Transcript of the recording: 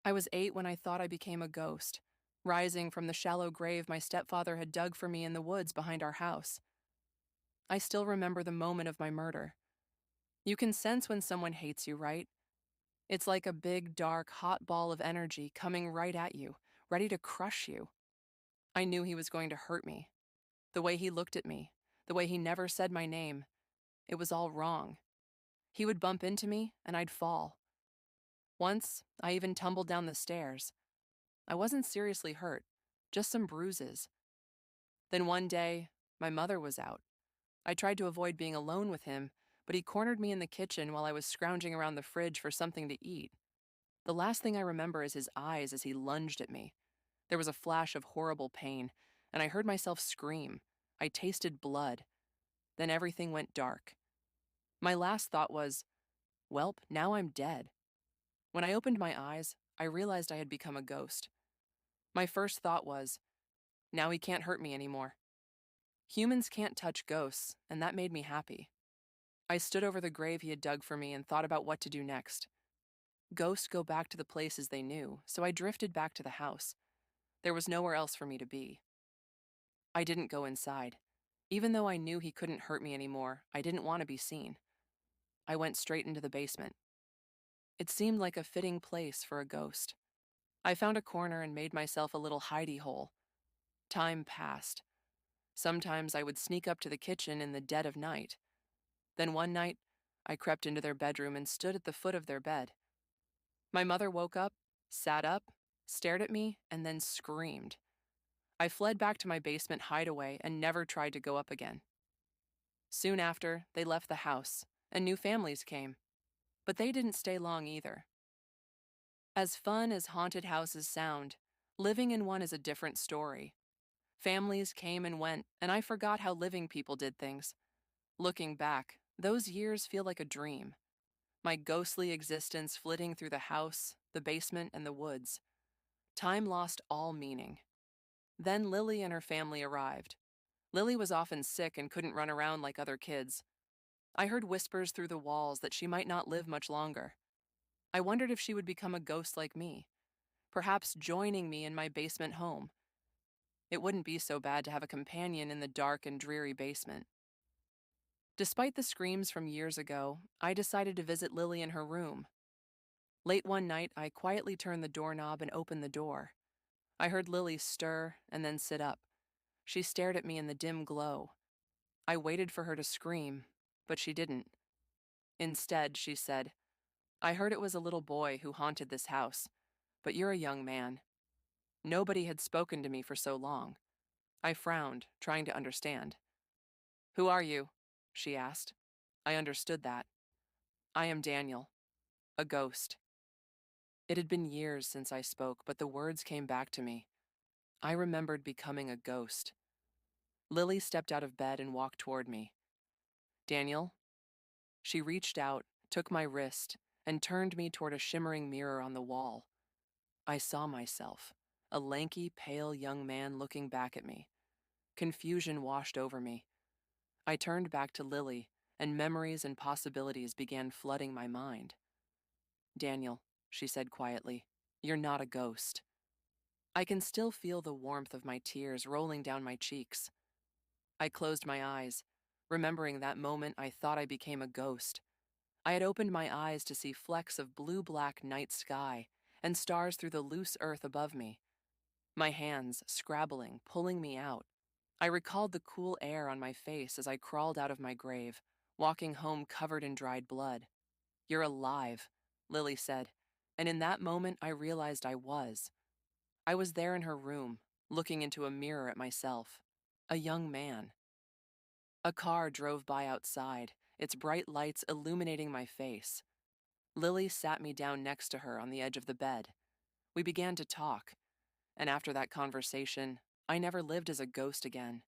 I was 8 when I thought I became a ghost, rising from the shallow grave my stepfather had dug for me in the woods behind our house. I still remember the moment of my murder. You can sense when someone hates you, right? It's like a big, dark, hot ball of energy coming right at you, ready to crush you. I knew he was going to hurt me. The way he looked at me, the way he never said my name, it was all wrong. He would bump into me, and I'd fall. Once, I even tumbled down the stairs. I wasn't seriously hurt, just some bruises. Then one day, my mother was out. I tried to avoid being alone with him, but he cornered me in the kitchen while I was scrounging around the fridge for something to eat. The last thing I remember is his eyes as he lunged at me. There was a flash of horrible pain, and I heard myself scream. I tasted blood. Then everything went dark. My last thought was, "Welp, now I'm dead." When I opened my eyes, I realized I had become a ghost. My first thought was, now he can't hurt me anymore. Humans can't touch ghosts, and that made me happy. I stood over the grave he had dug for me and thought about what to do next. Ghosts go back to the places they knew, so I drifted back to the house. There was nowhere else for me to be. I didn't go inside. Even though I knew he couldn't hurt me anymore, I didn't want to be seen. I went straight into the basement. It seemed like a fitting place for a ghost. I found a corner and made myself a little hidey hole. Time passed. Sometimes I would sneak up to the kitchen in the dead of night. Then one night, I crept into their bedroom and stood at the foot of their bed. My mother woke up, sat up, stared at me, and then screamed. I fled back to my basement hideaway and never tried to go up again. Soon after, they left the house, and new families came. But they didn't stay long either. As fun as haunted houses sound, living in one is a different story. Families came and went, and I forgot how living people did things. Looking back, those years feel like a dream. My ghostly existence flitting through the house, the basement, and the woods. Time lost all meaning. Then Lily and her family arrived. Lily was often sick and couldn't run around like other kids. I heard whispers through the walls that she might not live much longer. I wondered if she would become a ghost like me, perhaps joining me in my basement home. It wouldn't be so bad to have a companion in the dark and dreary basement. Despite the screams from years ago, I decided to visit Lily in her room. Late one night, I quietly turned the doorknob and opened the door. I heard Lily stir and then sit up. She stared at me in the dim glow. I waited for her to scream, but she didn't. Instead, she said, "I heard it was a little boy who haunted this house, but you're a young man." Nobody had spoken to me for so long. I frowned, trying to understand. "Who are you?" she asked. I understood that. "I am Daniel, a ghost." It had been years since I spoke, but the words came back to me. I remembered becoming a ghost. Lily stepped out of bed and walked toward me. "Daniel?" She reached out, took my wrist, and turned me toward a shimmering mirror on the wall. I saw myself, a lanky, pale young man looking back at me. Confusion washed over me. I turned back to Lily, and memories and possibilities began flooding my mind. "Daniel," she said quietly, "you're not a ghost." I can still feel the warmth of my tears rolling down my cheeks. I closed my eyes, remembering that moment I thought I became a ghost. I had opened my eyes to see flecks of blue-black night sky and stars through the loose earth above me. My hands, scrabbling, pulling me out. I recalled the cool air on my face as I crawled out of my grave, walking home covered in dried blood. "You're alive," Lily said, and in that moment I realized I was. I was there in her room, looking into a mirror at myself, a young man. A car drove by outside, its bright lights illuminating my face. Lily sat me down next to her on the edge of the bed. We began to talk, and after that conversation, I never lived as a ghost again.